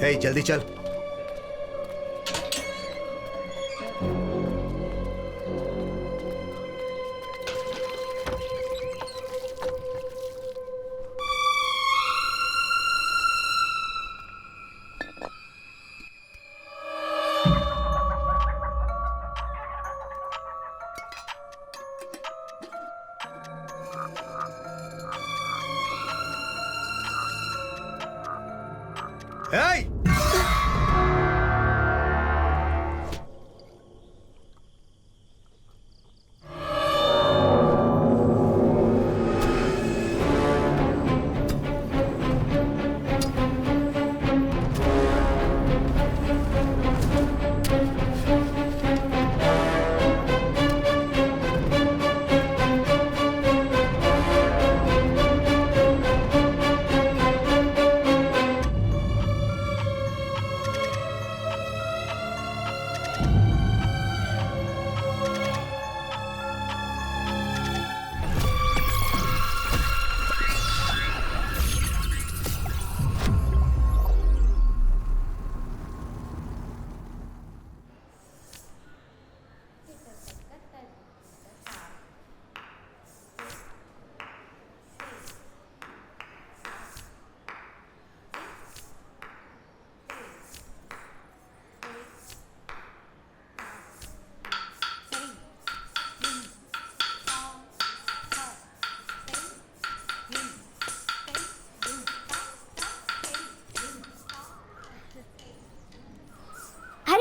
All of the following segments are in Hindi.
हे जल्दी चल। Hey!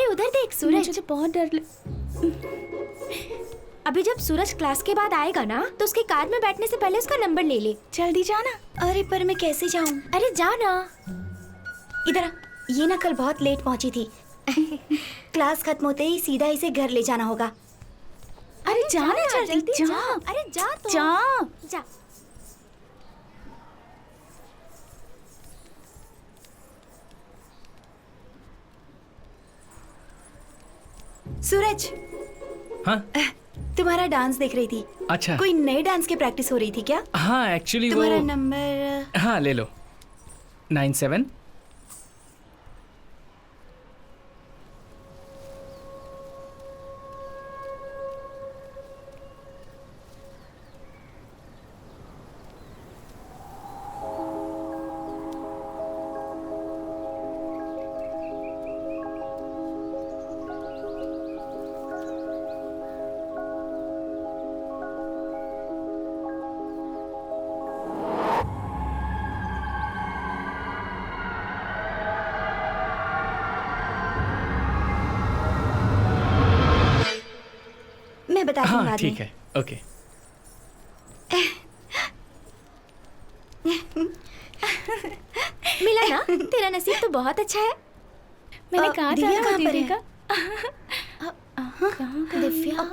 उधर देख सूरज। मुझे बहुत डर अभी जब सूरज क्लास के बाद आएगा ना तो उसके कार में बैठने से पहले उसका नंबर ले ले। जल्दी जाना। अरे पर मैं कैसे जाऊं? अरे जाना। इधर आ। ये ना कल बहुत लेट पहुंची थी। क्लास खत्म होते ही सीधा इसे घर ले जाना होगा। अरे जाना जल्दी जा। अरे जा तो जा। सूरज। हाँ? तुम्हारा डांस देख रही थी। अच्छा। कोई नए डांस की प्रैक्टिस हो रही थी क्या? हाँ एक्चुअली तुम्हारा नंबर। हाँ ले लो 97। मैं बताती हूँ बाद में। ठीक है ओके। मिला ना? तेरा नसीब तो बहुत अच्छा है। मैंने कहा था दिव्या दीदी का। दिव्या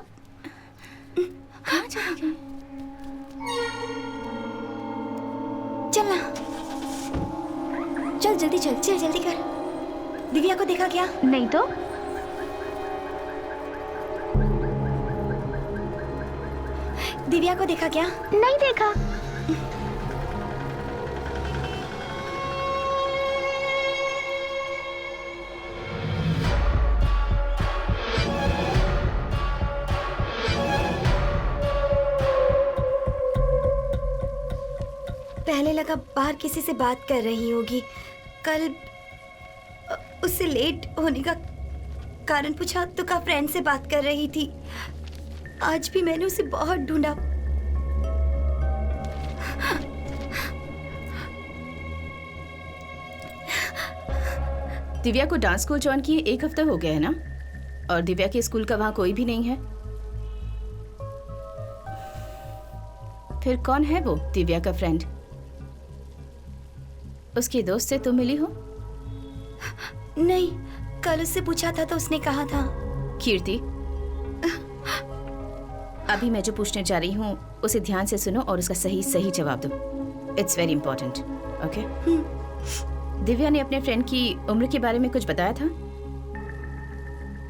कहाँ चली गई? चलना। चल जल्दी चल। चल जल्दी कर। दिव्या को देखा क्या? नहीं तो दिव्या को देखा क्या? नहीं देखा। पहले लगा बाहर किसी से बात कर रही होगी। कल उससे लेट होने का कारण पूछा तो कहा फ्रेंड से बात कर रही थी। आज भी मैंने उसे बहुत ढूंढा। दिव्या को डांस स्कूल ज्वाइन किए 1 हफ्ता हो गया है ना, और दिव्या के स्कूल का वहां कोई भी नहीं है। फिर कौन है वो दिव्या का फ्रेंड? उसकी दोस्त से तुम मिली हो? नहीं, कल उससे पूछा था तो उसने कहा था। कीर्ति, अभी मैं जो पूछने जा रही हूँ उसे ध्यान से सुनो और उसका सही सही जवाब दो। It's very important. Okay? Divya ने अपने फ्रेंड की उम्र के बारे में कुछ बताया था?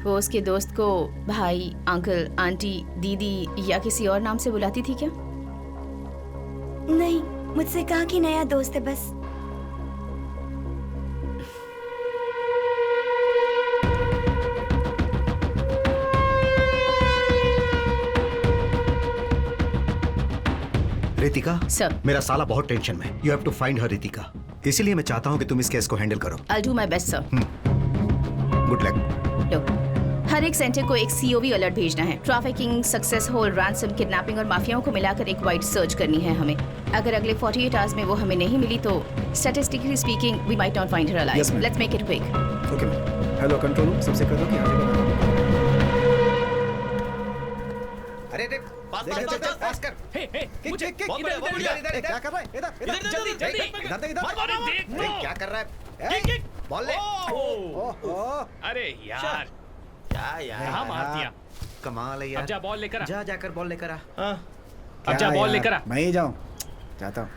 वो उसके दोस्त को भाई, अंकल, आंटी, दीदी या किसी और नाम से बुलाती थी क्या? नहीं, मुझसे कहा कि नया दोस्त है बस। रितिका सर। मेरा साला बहुत टेंशन में। You have to find her Ritika. इसीलिए मैं चाहता हूँ कि तुम इस केस को हैंडल करो। I do my best sir. Good luck. लो, हर एक सेंटर को एक COV अलर्ट भेजना है। ट्रैफिकिंग, सक्सेस होल, रैंसम, किडनैपिंग और माफियाओं को मिलाकर एक वाइड सर्च करनी है हमें। अगर अगले 48 आवर्स में वो हमें नहीं मिली तो statistically speaking we might not find her Yes, alive. ma'am. Let's make it quick. Okay ma'am. Hello control room, सबसे कह दो कि आगे बढ़ो। अरे पास कर। मुझे बहुत बढ़िया, बहुत बढ़िया। इधर, क्या कर रहा है? इधर जल्दी जल्दी इधर देख, इधर। अरे देख अरे क्या कर रहा है? Kick, kick. बॉल ले। ओहो। अरे यार क्या यार? कहाँ मार दिया। कमाल है अब यार। जा बॉल लेकर आ। जाकर बॉल लेकर आ। अब जा क्या बॉल यार? लेकर आ। मैं ही जाऊं, जाता हूँ।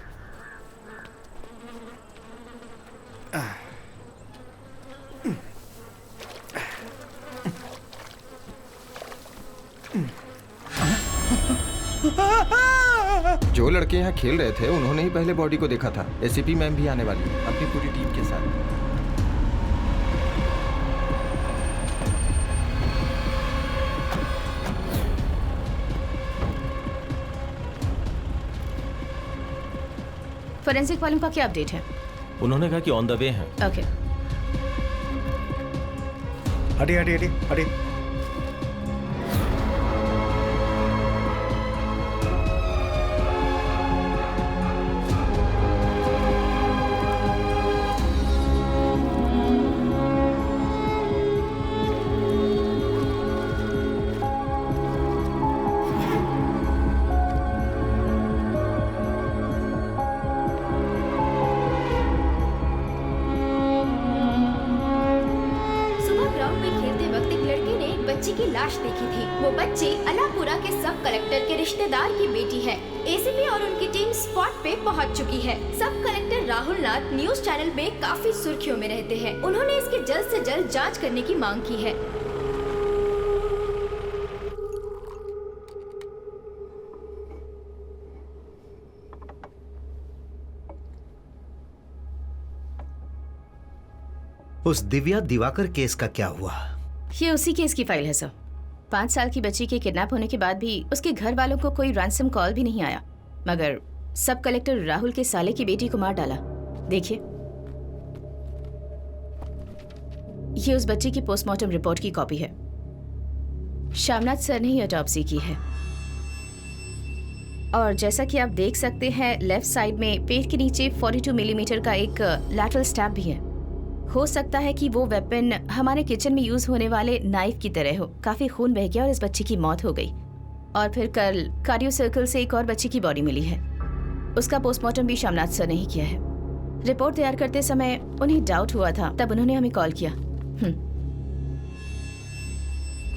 जो लड़के यहाँ खेल रहे थे उन्होंने ही पहले बॉडी को देखा था। एसीपी मैम भी आने वाली है अपनी पूरी टीम के साथ। फोरेंसिक वालों का क्या अपडेट है? उन्होंने कहा कि ऑन द वे हैं। ओके। हटिए हटिए हटिए हटिए। सुबह ग्राउंड में खेलते वक्त एक लड़के ने एक बच्ची की लाश देखी थी। वो बच्ची अलापुरा के सब कलेक्टर के रिश्तेदार की बेटी है। एसीपी और उनकी टीम स्पॉट पे पहुंच चुकी है। सब कलेक्टर राहुल नाथ न्यूज चैनल में काफी सुर्खियों में रहते हैं। उन्होंने इसकी जल्द से जल्द जांच करने की मांग की है। उस दिव्या दिवाकर केस का क्या हुआ? ये उसी केस की फाइल है सर। 5 साल की बच्ची के किडनैप होने के बाद भी उसके घर वालों को कोई रैंसम कॉल भी नहीं आया, मगर सब कलेक्टर राहुल के साले की बेटी को मार डाला। देखिए, ये उस बच्ची की पोस्टमार्टम रिपोर्ट की कॉपी है। श्यामनाथ सर ने ही ऑटोप्सी की है। और जैसा कि आप देख सकते हैं, लेफ्ट साइड में पेट के नीचे 42 मिलीमीटर का एक लैटरल स्टैब भी है। हो सकता है कि वो वेपन हमारे किचन में यूज होने वाले नाइफ की तरह हो। काफी खून बह गया और इस बच्ची की मौत हो गई। और फिर कल कार्डियो सर्कल से एक और बच्ची की बॉडी मिली है। उसका पोस्टमार्टम भी श्यामनाथ सर ने ही किया है। रिपोर्ट तैयार करते समय उन्हें डाउट हुआ था, तब उन्होंने हमें कॉल किया।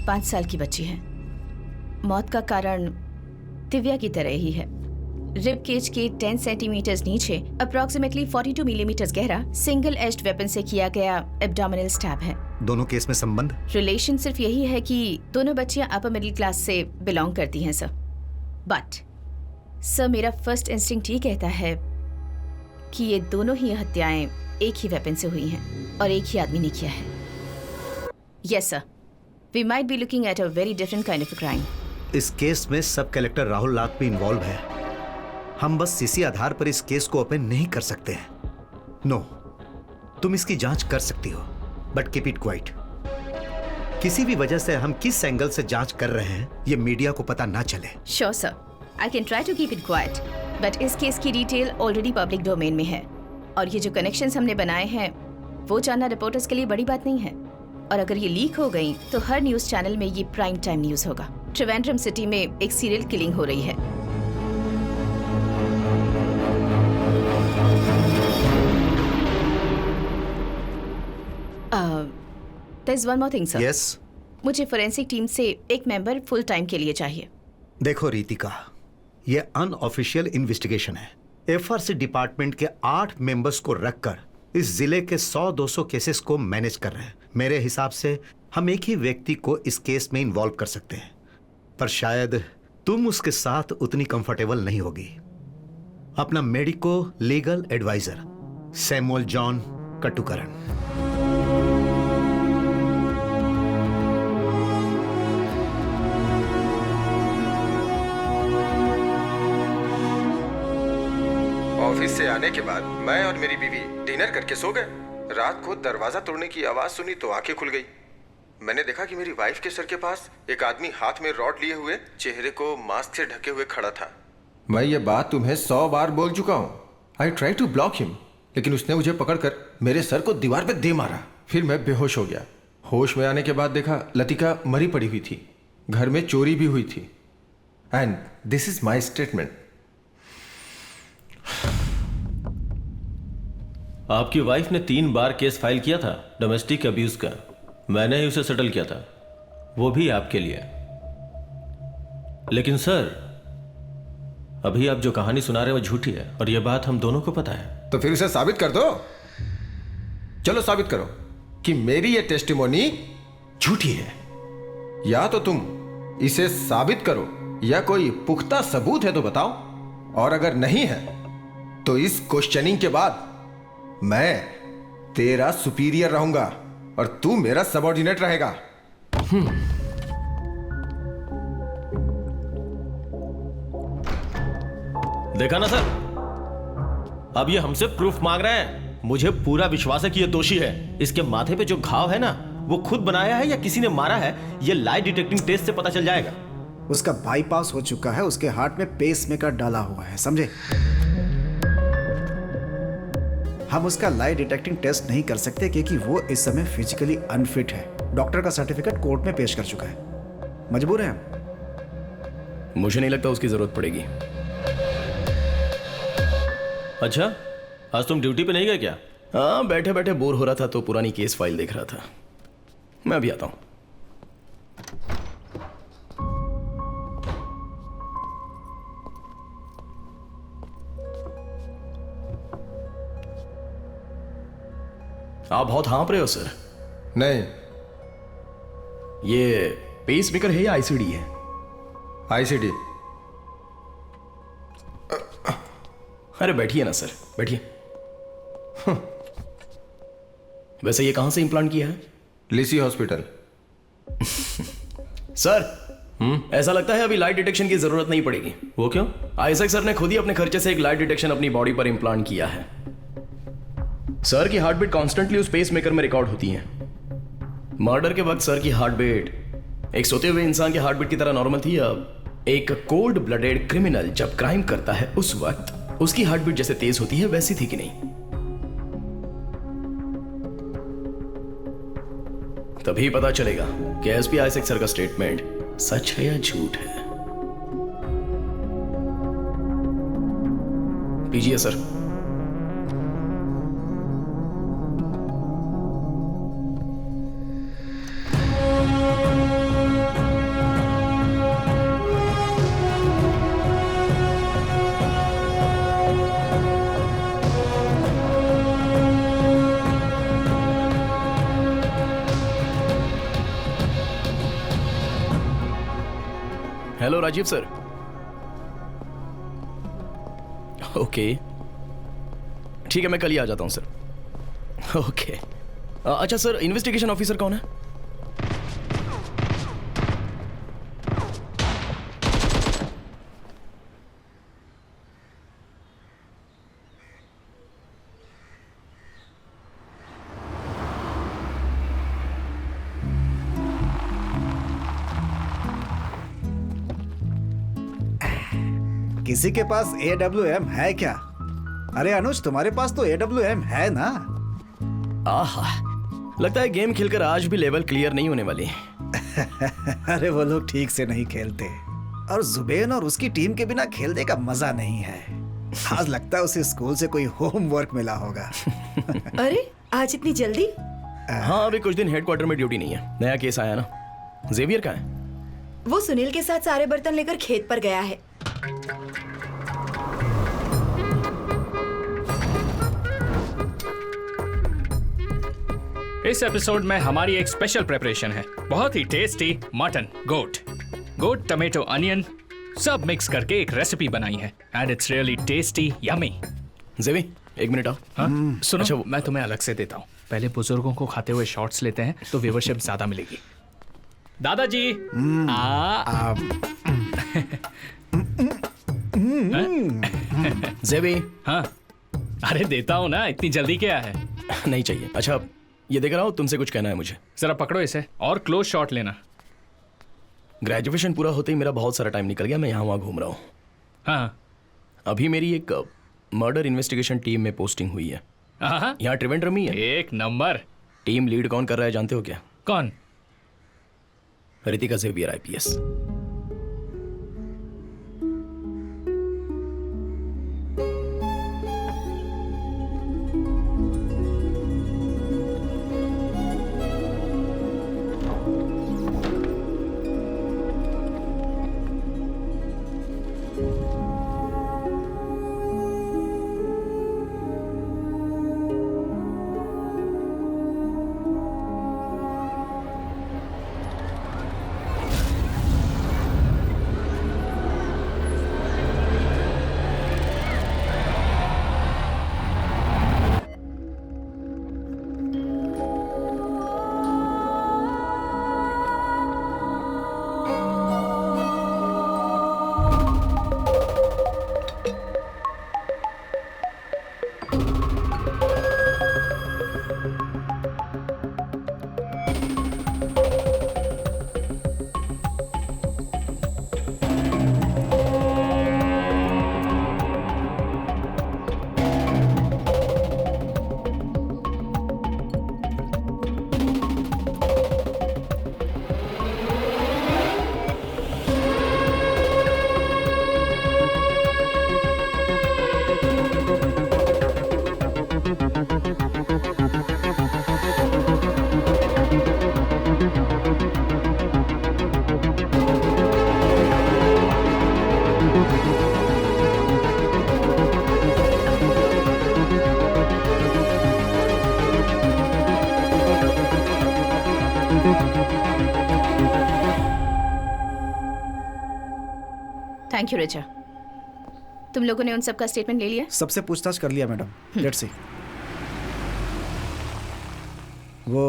5 साल की बच्ची है। मौत का कारण दिव्या की तरह ही है। रिब केज के 10 सेंटीमीटर नीचे अप्रोक्सीमेटली 42 मिलीमीटर गहरा सिंगल एज्ड वेपन से किया गया एब्डोमिनल स्टैब है। दोनों केस में संबंध? रिलेशन सिर्फ यही है कि दोनों बच्चियां अपर मिडिल क्लास से बिलोंग करती हैं सर। बट सर, मेरा फर्स्ट इंस्टिंक्ट ये कहता है कि ये दोनों ही हत्याएं एक ही वेपन से हुई हैं और एक ही आदमी ने किया है। Yes sir, we might be looking at a very different kind of crime. इस केस में सब कलेक्टर राहुल नाथ भी इन्वॉल्व है। हम बस इसी आधार पर इस केस को ओपन नहीं कर सकते हैं। नो, तुम इसकी जांच कर सकती हो, बट कीप इट क्वाइट। किसी भी वजह से हम किस एंगल से जांच कर रहे हैं ये मीडिया को पता ना चले। Sure sir, I can try to keep it quiet, but इस केस की डिटेल ऑलरेडी पब्लिक डोमेन में है और ये जो कनेक्शंस हमने बनाए हैं वो जानना रिपोर्टर्स के लिए बड़ी बात नहीं है। और अगर ये लीक हो गई तो हर न्यूज चैनल में ये प्राइम टाइम न्यूज होगा। त्रिवेंद्रम सिटी में एक सीरियल किलिंग हो रही है। There's one more thing, sir. Yes? मुझे फोरेंसिक टीम से एक मेंबर फुल टाइम के लिए चाहिए। देखो रितिका, ये अनऑफिशियल इन्वेस्टिगेशन है। एफआरसी डिपार्टमेंट के 8 मेंबर्स को रखकर इस जिले के 100-200 केसेस को मैनेज कर रहे हैं। मेरे हिसाब से हम एक ही व्यक्ति को इस केस में इन्वॉल्व कर सकते हैं, पर शायद तुम उसके साथ उतनी कंफर्टेबल नहीं होगी। अपना medico legal adviser Samuel John Katukaran. Office से आने के बाद मैं और मेरी बीवी डिनर करके सो गए। रात को दरवाजा तोड़ने की आवाज सुनी तो आंखें खुल गई। मैंने देखा कि मेरी वाइफ के सर के पास एक आदमी हाथ में रॉड लिए हुए, चेहरे को मास्क से ढके हुए खड़ा था। मैं ये बात तुम्हें 100 बार बोल चुका हूँ। I try to block him, लेकिन उसने मुझे पकड़कर मेरे सर को दीवार पे दे मारा। फिर मैं बेहोश हो गया। होश में आने के बाद देखा लतिका मरी पड़ी हुई थी। घर में चोरी भी हुई थी। And this is my statement. आपकी वाइफ ने 3 बार केस फाइल किया था डोमेस्टिक अब्यूज का। मैंने ही उसे सेटल किया था, वो भी आपके लिए। लेकिन सर, अभी आप जो कहानी सुना रहे हो वो झूठी है और यह बात हम दोनों को पता है। तो फिर उसे साबित कर दो। चलो साबित करो कि मेरी ये टेस्टिमोनी झूठी है। या तो तुम इसे साबित करो या कोई पुख्ता सबूत है तो बताओ। और अगर नहीं है तो इस क्वेश्चनिंग के बाद मैं तेरा सुपीरियर रहूंगा और तू मेरा सबऑर्डिनेट रहेगा। देखा ना सर, अब ये हमसे प्रूफ मांग रहे हैं। मुझे पूरा विश्वास है कि ये दोषी है। इसके माथे पे जो घाव है ना, वो खुद बनाया है या किसी ने मारा है, ये लाई डिटेक्टिंग टेस्ट से पता चल जाएगा। उसका बाईपास हो चुका है, उसके हार्ट में पेसमेकर डाला हुआ है, समझे? हम उसका लाई डिटेक्टिंग टेस्ट नहीं कर सकते क्योंकि वो इस समय फिजिकली अनफिट है। डॉक्टर का सर्टिफिकेट कोर्ट में पेश कर चुका है। मजबूर हैं हम। मुझे नहीं लगता उसकी जरूरत पड़ेगी। अच्छा, आज तुम ड्यूटी पे नहीं गए क्या? हाँ, बैठे बैठे बोर हो रहा था तो पुरानी केस फाइल देख रहा था। मैं अभी आता हूं। आप बहुत हाँप रहे हो सर। नहीं, ये पेसमेकर है या आईसीडी है? आईसीडी। अरे बैठिए ना सर, बैठिए। वैसे ये कहां से इंप्लांट किया है? लिसी हॉस्पिटल। सर, ऐसा लगता है अभी लाइट डिटेक्शन की जरूरत नहीं पड़ेगी। वो क्यों? आइजैक सर ने खुद ही अपने खर्चे से एक लाइट डिटेक्शन अपनी बॉडी पर इंप्लांट किया है। सर की हार्ट बीट कॉन्स्टेंटली उस पेस मेकर में रिकॉर्ड होती है। मर्डर के वक्त सर की हार्ट बीट एक सोते हुए इंसान के हार्ट बीट की तरह नॉर्मल थी। अब एक कोल्ड ब्लडेड क्रिमिनल जब क्राइम करता है उस वक्त उसकी हार्ट बीट जैसे तेज होती है वैसी थी कि नहीं? तभी पता चलेगा कि एसपी आइजैक सर का स्टेटमेंट सच है या झूठ है। पीजिए sir. Hello Rajiv sir. Okay, ठीक है, मैं कल ही आ जाता हूं सर। ओके। अच्छा सर, इन्वेस्टिगेशन ऑफिसर कौन है? किसी के पास AWM है क्या? अरे अनुज, तुम्हारे पास तो AWM है ना? आहा, लगता है गेम खेलकर आज भी लेवल क्लियर नहीं होने वाली। अरे वो लोग ठीक से नहीं खेलते और जुबेन और उसकी टीम के बिना खेलने का मजा नहीं है। आज लगता है उसे स्कूल से कोई होमवर्क मिला होगा। अरे आज इतनी जल्दी? हाँ, अभी कुछ दिन हेडक्वार्टर में ड्यूटी नहीं है। नया केस आया ना। जेवियर कहाँ है? वो सुनील के साथ सारे बर्तन लेकर खेत पर गया है। इस एपिसोड में हमारी एक स्पेशल प्रिपरेशन है। बहुत ही टेस्टी मटन गोट टमेटो अनियन सब मिक्स करके एक रेसिपी बनाई है and it's really tasty yummy. जेवी, एक मिनट आओ। हाँ सुनो, अच्छा, मैं तुम्हें अलग से देता हूँ। पहले बुजुर्गों को खाते हुए शॉट्स लेते हैं तो व्यूवरशिप ज्यादा मिलेगी। दादाजी जेवी, हाँ अरे देता हूँ ना, इतनी जल्दी क्या है? नहीं चाहिए। अच्छा ये देख रहा हूँ, तुमसे कुछ कहना है मुझे। जरा पकड़ो इसे और क्लोज शॉट लेना। ग्रेजुएशन पूरा होते ही मेरा बहुत सारा टाइम निकल गया, मैं यहाँ वहाँ घूम रहा हूँ। हाँ अभी मेरी एक मर्डर इन्वेस्टिगेशन टीम में पोस्टिंग हुई है। हाँ, यहाँ त्रिवेंद्रम ही है। एक नंबर। टीम लीड कौन कर रहा है जानते हो क्या? कौन? Ritika Xavier IPS। Thank you Richa. तुम लोगों ने उन सबका स्टेटमेंट ले लिया? सबसे पूछताछ कर लिया मैडम। Let's see. वो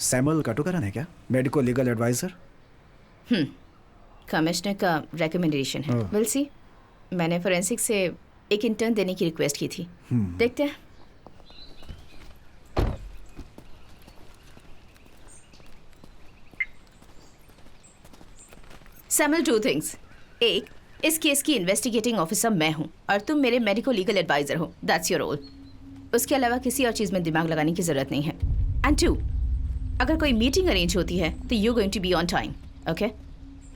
सैमुअल काटुकरन है क्या, मेडिको लीगल एडवाइजर? कमिश्नर का रिकमेंडेशन है। Will see. मैंने फोरेंसिक से एक इंटर्न देने की रिक्वेस्ट की थी। देखते हैं। Samuel, 2 things. एक, इस केस की इन्वेस्टिगेटिंग ऑफिसर मैं हूं और तुम मेरे मेडिको लीगल एडवाइजर हो। That's your role. उसके अलावा किसी और चीज में दिमाग लगाने की जरूरत नहीं है। एंड 2, अगर कोई मीटिंग अरेंज होती है तो you going to be on time. Okay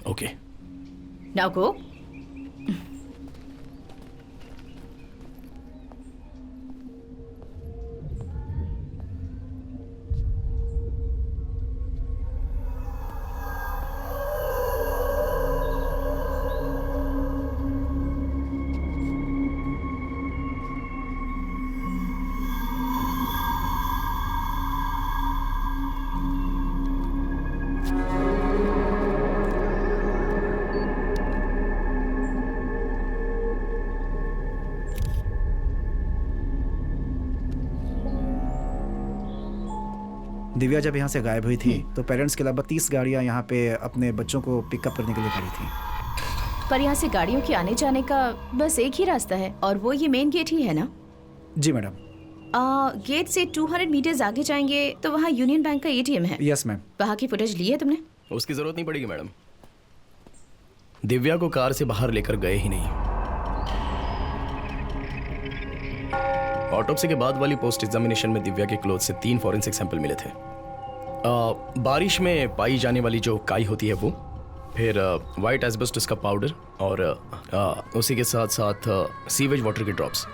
okay. Now go. Divya जब यहाँ से गायब हुई थी तो पेरेंट्स के अलावा 30 गाड़ियाँ यहाँ पे अपने बच्चों को पिकअप करने के लिए खड़ी थी। पर यहाँ से गाड़ियों के आने जाने का बस एक ही रास्ता है और वो ये मेन गेट ही है ना? जी मैडम। गेट से 200 मीटर्स आगे जाएंगे तो वहाँ यूनियन बैंक का ATM है। Yes ma'am. वहाँ की फुटेज ली है तुमने? उसकी जरूरत नहीं पड़ेगी मैडम। दिव्या को कार से बाहर लेकर गए ही नहीं। ऑटोप्सी के बाद वाली पोस्ट एग्जामिनेशन में दिव्या के क्लोथ से 3 फॉरेंसिक सैंपल मिले थे। बारिश में पाई जाने वाली जो काई होती है वो, फिर वाइट एस्बेस्टस का पाउडर और उसी के साथ साथ सीवेज वाटर के ड्रॉप्स।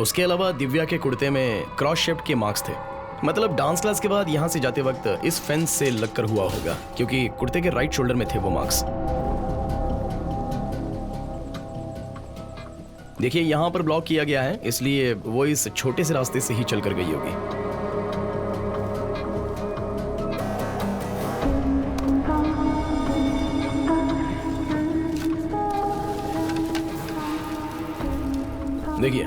उसके अलावा दिव्या के कुर्ते में क्रॉस शेप्ड के मार्क्स थे। मतलब डांस क्लास के बाद यहाँ से जाते वक्त इस फेंस से लगकर हुआ होगा, क्योंकि कुर्ते के राइट शोल्डर में थे वो मार्क्स। देखिए यहाँ पर ब्लॉक किया गया है, इसलिए वो इस छोटे से रास्ते से ही चलकर गई होगी। देखिए,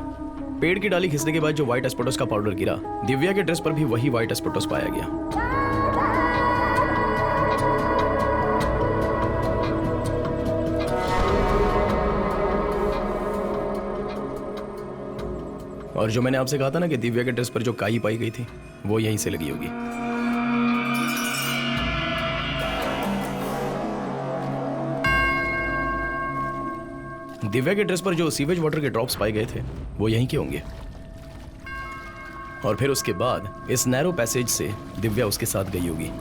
पेड़ की डाली खिसने के बाद जो व्हाइट एस्पेटोस का पाउडर गिरा, दिव्या के ड्रेस पर भी वही व्हाइट एस्पेटोस पाया गया। और जो मैंने आपसे कहा था ना कि दिव्या के ड्रेस पर जो काई पाई गई थी वो यहीं से लगी होगी। दिव्या के ड्रेस पर जो सीवेज वाटर के ड्रॉप्स पाए गए थे वो यहीं के होंगे। और फिर उसके बाद इस नैरो पैसेज से दिव्या उसके साथ गई होगी।